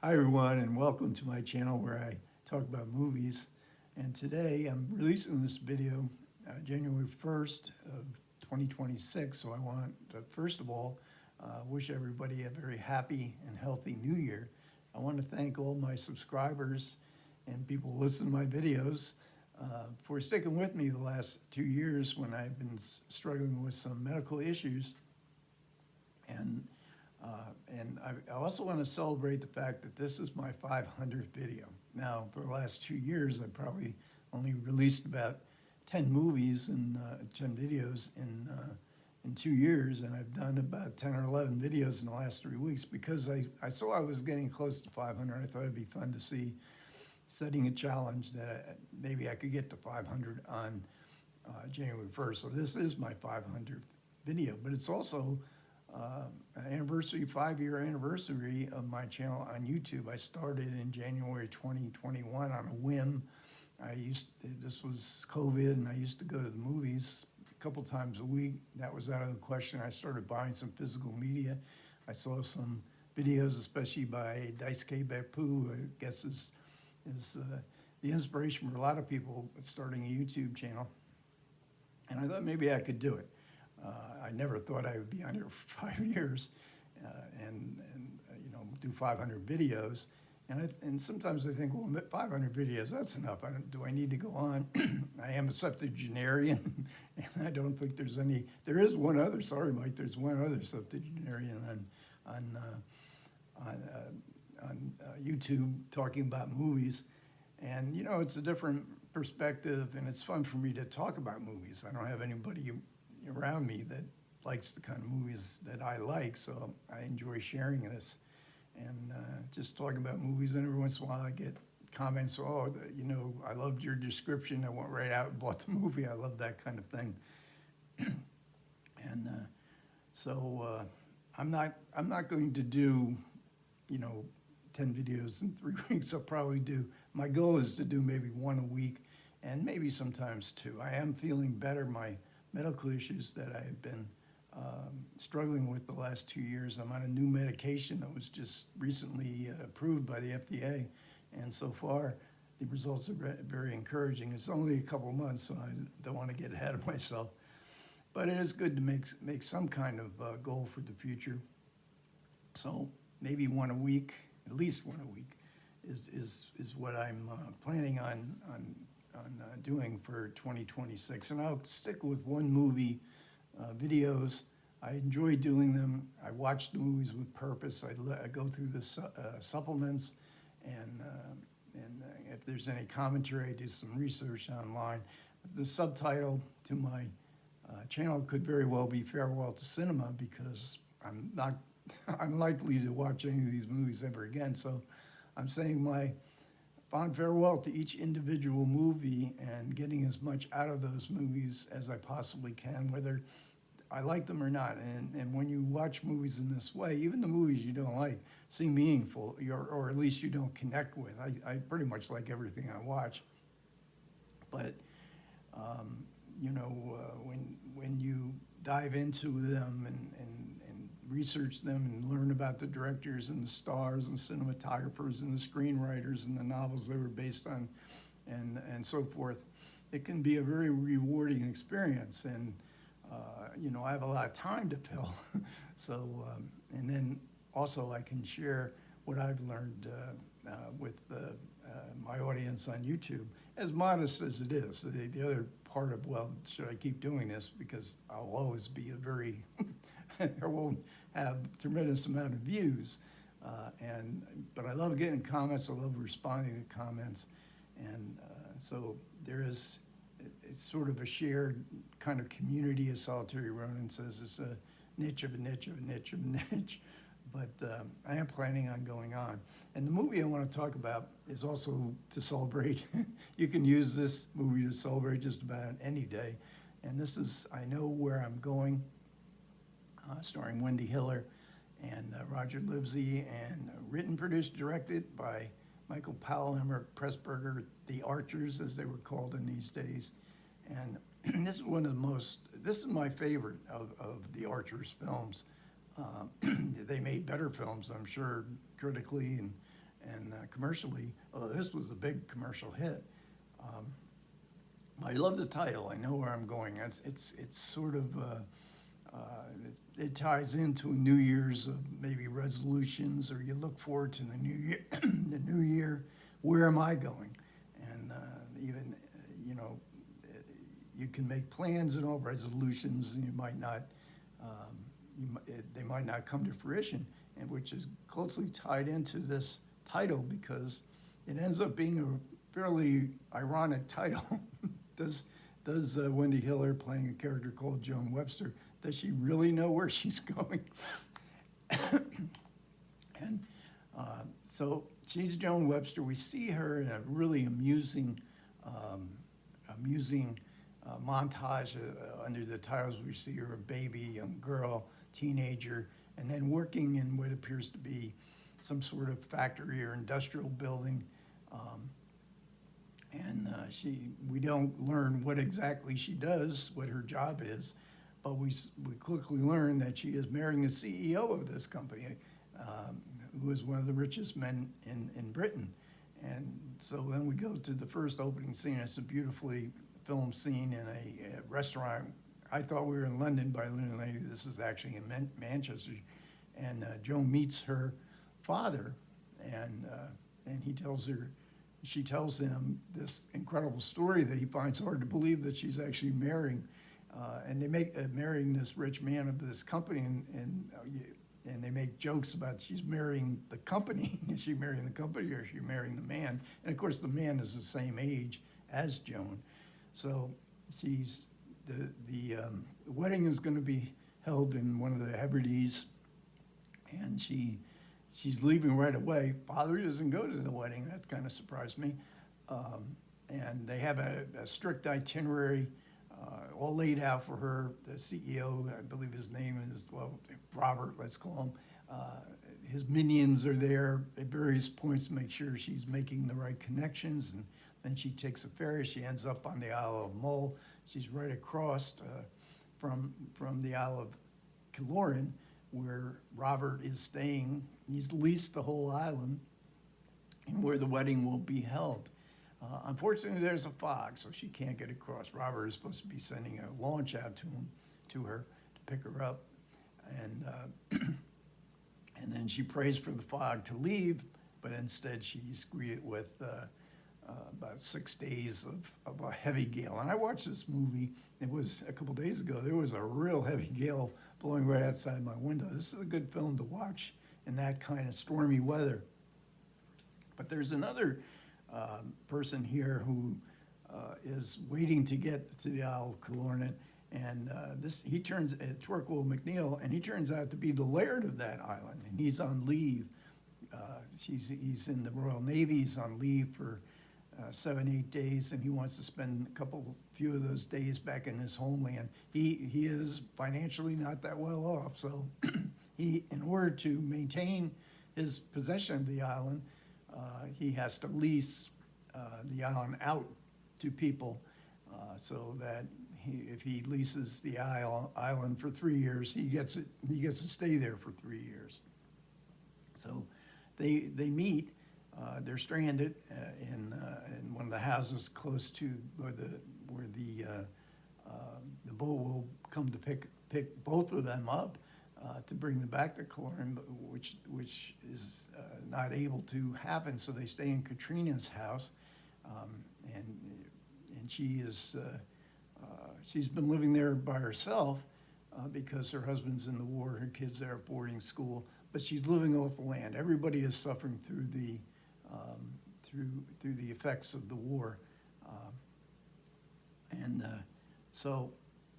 Hi everyone, and welcome to my channel where I talk about movies. And today I'm releasing this video January 1st of 2026. So I want to first of all wish everybody a very happy and healthy new year. I want to thank all my subscribers and people who listen to my videos for sticking with me the last 2 years when I've been struggling with some medical issues. And I also want to celebrate the fact that this is my 500th video. Now, for the last 2 years, I've probably only released about 10 movies and 10 videos in 2 years, and I've done about 10 or 11 videos in the last 3 weeks because I saw I was getting close to 500. I thought it'd be fun to see setting a challenge that maybe I could get to 500 on January 1st. So this is my 500th video, but it's also an anniversary, 5-year anniversary of my channel on YouTube. I started in January 2021 on a whim. This was COVID, and I used to go to the movies a couple times a week. That was out of the question. I started buying some physical media. I saw some videos, especially by Daisuke Beppu, I guess is the inspiration for a lot of people starting a YouTube channel. And I thought maybe I could do it. I never thought I would be on here for 5 years and do 500 videos. And sometimes I think, well, 500 videos, that's enough. Do I need to go on? I am a septuagenarian, and I don't think there's any. There is one other. Sorry, Mike. There's one other septuagenarian on YouTube talking about movies, and it's a different perspective, and it's fun for me to talk about movies. I don't have anybody around me that likes the kind of movies that I like, so I enjoy sharing this and just talking about movies. And every once in a while I get comments, oh, I loved your description, I went right out and bought the movie. I love that kind of thing. And so I'm not going to do 10 videos in 3 weeks. I'll probably do, my goal is to do maybe one a week and maybe sometimes two. I am feeling better. My medical issues that I've been struggling with the last 2 years. I'm on a new medication that was just recently approved by the FDA, and so far the results are very encouraging. It's only a couple months, so I don't want to get ahead of myself, but it is good to make some kind of goal for the future. So maybe one a week, at least one a week, is what I'm planning on doing for 2026. And I'll stick with one movie videos. I enjoy doing them. I watch the movies with purpose. I go through the supplements, and if there's any commentary, I do some research online. The subtitle to my channel could very well be Farewell to Cinema, because I'm not unlikely to watch any of these movies ever again. So I'm saying my fond farewell to each individual movie and getting as much out of those movies as I possibly can, whether I like them or not. And when you watch movies in this way, even the movies you don't like seem meaningful, or at least you don't connect with. I pretty much like everything I watch. But, when you dive into them and research them and learn about the directors and the stars and cinematographers and the screenwriters and the novels they were based on and so forth, it can be a very rewarding experience. And I have a lot of time to fill. So and then also I can share what I've learned with my audience on YouTube, as modest as it is. The other part of, well, should I keep doing this, because I'll always be a very I won't have tremendous amount of views, but I love getting comments. I love responding to comments, and so it's sort of a shared kind of community, as Solitary Ronin says. It's a niche of a niche of a niche of a niche, but I am planning on going on. And the movie I want to talk about is also to celebrate. You can use this movie to celebrate just about any day, and this is I Know Where I'm Going, starring Wendy Hiller and Roger Livesey, and written, produced, directed by Michael Powell and Pressburger, the Archers, as they were called in these days. And this is my favorite of the Archers films. They made better films, I'm sure, critically and commercially, although this was a big commercial hit. Um, I love the title. I know where I'm going. It's sort of it ties into New Year's maybe resolutions, or you look forward to the new year. The new year, where am I going? And even you know, you can make plans and all resolutions, and you might not. They might not come to fruition, and which is closely tied into this title because it ends up being a fairly ironic title. Does Wendy Hiller, playing a character called Joan Webster, does she really know where she's going? And so she's Joan Webster. We see her in a really amusing montage under the titles. We see her a baby, young girl, teenager, and then working in what appears to be some sort of factory or industrial building. We don't learn what exactly she does, what her job is, but we quickly learn that she is marrying the CEO of this company, who is one of the richest men in Britain. And so then we go to the first opening scene. It's a beautifully filmed scene in a restaurant. I thought we were in London, but I learned later this is actually in Manchester. And Joan meets her father, and she tells him this incredible story that he finds hard to believe, that she's actually marrying, and they make marrying this rich man of this company, and they make jokes about she's marrying the company. Is she marrying the company, or is she marrying the man? And of course, the man is the same age as Joan. So the wedding is going to be held in one of the Hebrides, and she's leaving right away. Father doesn't go to the wedding. That kind of surprised me. And they have a strict itinerary all laid out for her. The CEO, I believe his name is, well, Robert, let's call him. His minions are there at various points to make sure she's making the right connections. And then she takes a ferry. She ends up on the Isle of Mull. She's right across from the Isle of Killoran, where Robert is staying. He's leased the whole island, and where the wedding will be held. Unfortunately, there's a fog, so she can't get across. Robert is supposed to be sending a launch out to her to pick her up, and then she prays for the fog to leave, but instead she's greeted with about 6 days of a heavy gale. And I watched this movie. It was a couple days ago. There was a real heavy gale blowing right outside my window. This is a good film to watch in that kind of stormy weather. But there's another person here who is waiting to get to the Isle of Killoran, and Torquil McNeil, and he turns out to be the laird of that island, and he's on leave. He's in the Royal Navy. He's on leave for 7-8 days, and he wants to spend few of those days back in his homeland. He is financially not that well off, so in order to maintain his possession of the island, he has to lease the island out to people, so that if he leases the island for 3 years, he gets to stay there for 3 years. So they meet. They're stranded in one of the houses close to where the boat will come to pick both of them up to bring them back to Killoran, which is not able to happen. So they stay in Katrina's house, and she's been living there by herself because her husband's in the war, her kids are at boarding school, but she's living off the land. Everybody is suffering through the effects of the war, so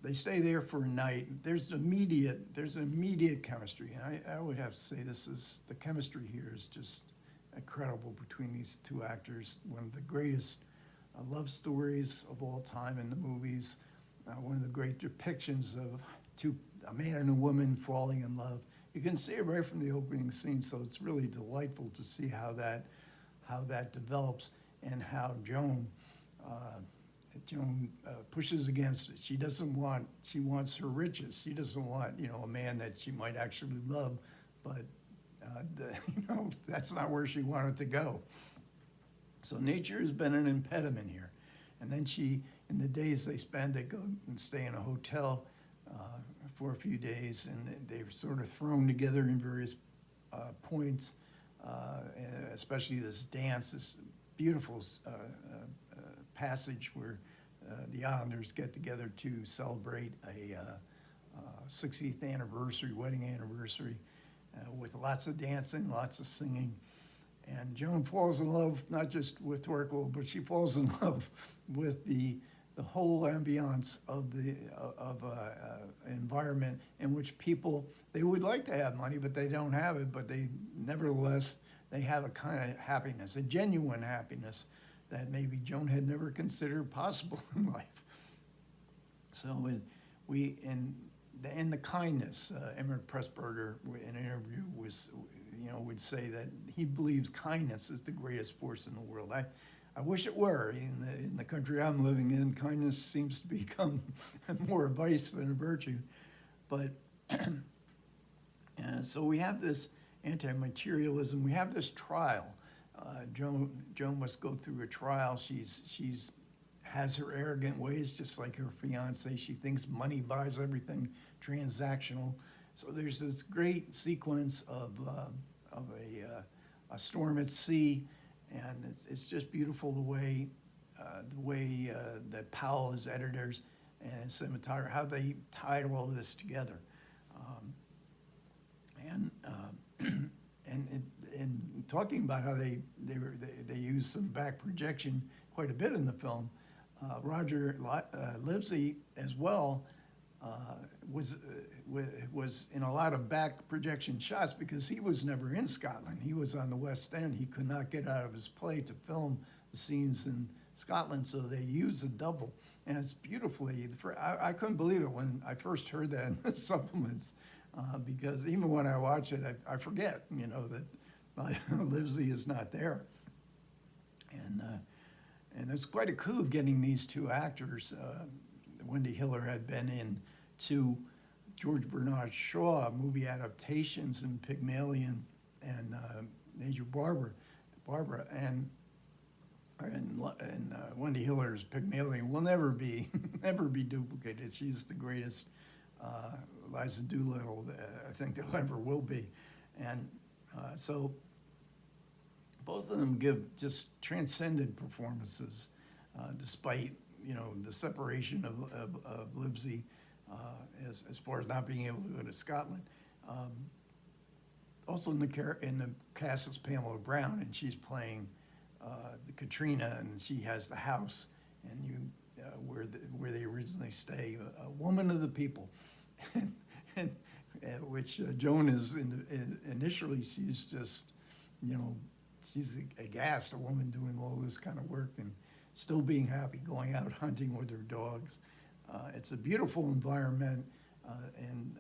they stay there for a night. There's immediate chemistry, and I would have to say the chemistry here is just incredible between these two actors. One of the greatest love stories of all time in the movies. One of the great depictions of a man and a woman falling in love. You can see it right from the opening scene, so it's really delightful to see how that develops, and how Joan pushes against it. She wants her riches. She doesn't want, a man that she might actually love, but That's not where she wanted to go. So nature has been an impediment here. And then in the days they spend, they go and stay in a hotel for a few days, and they're sort of thrown together in various points, especially this dance, this beautiful passage where the Islanders get together to celebrate a 60th anniversary, wedding anniversary, with lots of dancing, lots of singing. And Joan falls in love not just with Torkel, but she falls in love with the whole ambiance of the environment in which people, they would like to have money, but they don't have it. But nevertheless, they have a kind of happiness, a genuine happiness that maybe Joan had never considered possible in life. So in the kindness, Emmett Pressburger in an interview would say that he believes kindness is the greatest force in the world. I wish it were. In the country I'm living in, kindness seems to become more a vice than a virtue. But so we have this anti-materialism. We have this trial. Joan must go through a trial. She's has her arrogant ways, just like her fiance. She thinks money buys everything, transactional. So there's this great sequence of a storm at sea, and it's just beautiful the way that Powell, his editors, and cinematographer, how they tied all this together, and talking about how they use some back projection quite a bit in the film. Roger Livesey as well was in a lot of back projection shots because he was never in Scotland. He was on the West End. He could not get out of his play to film the scenes in Scotland, so they used a double, and it's beautifully. I couldn't believe it when I first heard that in the supplements, because even when I watch it, I forget, that Livesey is not there, and it's quite a coup getting these two actors. Wendy Hiller had been in two George Bernard Shaw movie adaptations in Pygmalion and Major Barbara, and Wendy Hiller's Pygmalion will never be duplicated. She's the greatest Liza Doolittle I think there ever will be, and so both of them give just transcendent performances, despite the separation of Livesey as far as not being able to go to Scotland. Also in the cast is Pamela Brown, and she's playing the Katrina, and she has the house, and where they originally stay, a woman of the people, and which Joan is initially she's just she's aghast, a woman doing all this kind of work and still being happy, going out hunting with her dogs. It's a beautiful environment, and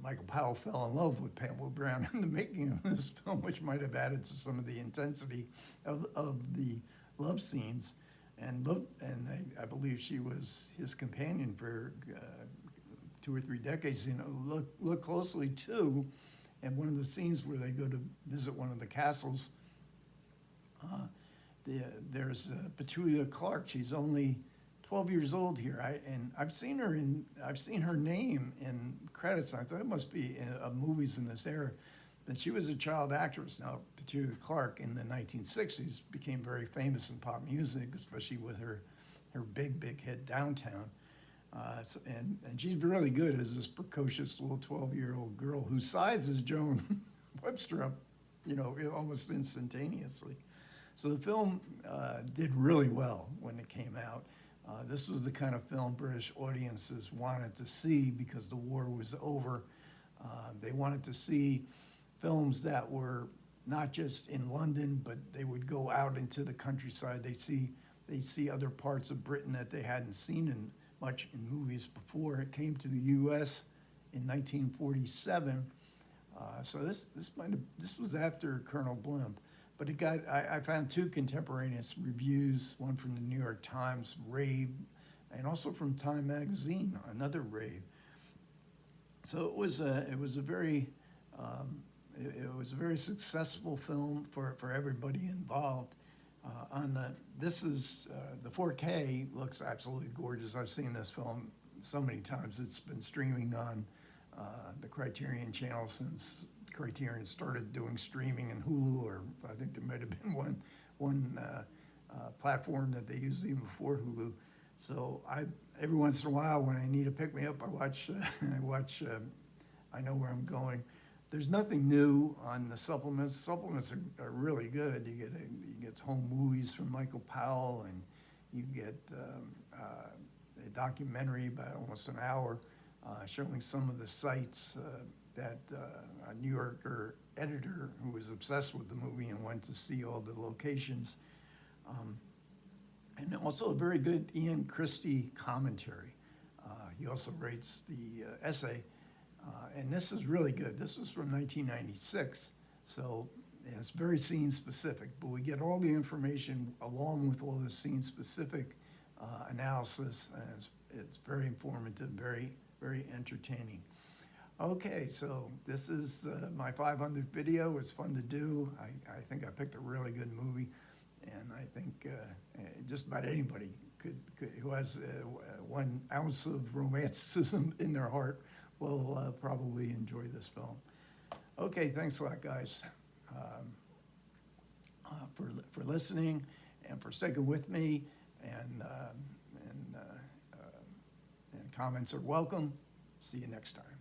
Michael Powell fell in love with Pamela Brown in the making of this film, which might have added to some of the intensity of the love scenes. And I believe she was his companion for 2 or 3 decades. Look closely too. And one of the scenes where they go to visit one of the castles, there's Petulia Clark. She's only 12 years old here, and I've seen her name in credits. I thought it must be in movies in this era. But she was a child actress. Now, Petulia Clark in the 1960s became very famous in pop music, especially with her big hit Downtown. And she's really good as this precocious little 12-year-old girl whose size is Joan Webster up, almost instantaneously. So the film did really well when it came out. This was the kind of film British audiences wanted to see because the war was over. They wanted to see films that were not just in London, but they would go out into the countryside. They see other parts of Britain that they hadn't seen much in movies before. It came to the U.S. in 1947. So this was after Colonel Blimp. But I found 2 contemporaneous reviews, one from the New York Times, rave, and also from Time Magazine, another rave. So it was a very it was a very successful film for everybody involved. This is, the 4K looks absolutely gorgeous. I've seen this film so many times. It's been streaming on the Criterion channel since Criterion started doing streaming, in Hulu, or I think there might have been one platform that they used even before Hulu. So every once in a while, when I need to pick me up, I watch I Know Where I'm Going. There's nothing new on the supplements. Supplements are really good. You get home movies from Michael Powell, and you get a documentary about almost an hour showing some of the sites that a New Yorker editor who was obsessed with the movie and went to see all the locations. And also a very good Ian Christie commentary. He also writes the essay. And this is really good. This was from 1996, so it's very scene-specific, but we get all the information along with all the scene-specific analysis, and it's very informative, very, very entertaining. Okay, so this is my 500th video. It's fun to do. I think I picked a really good movie, and I think just about anybody who has 1 ounce of romanticism in their heart will probably enjoy this film. Okay, thanks a lot, guys, for listening and for sticking with me. And comments are welcome. See you next time.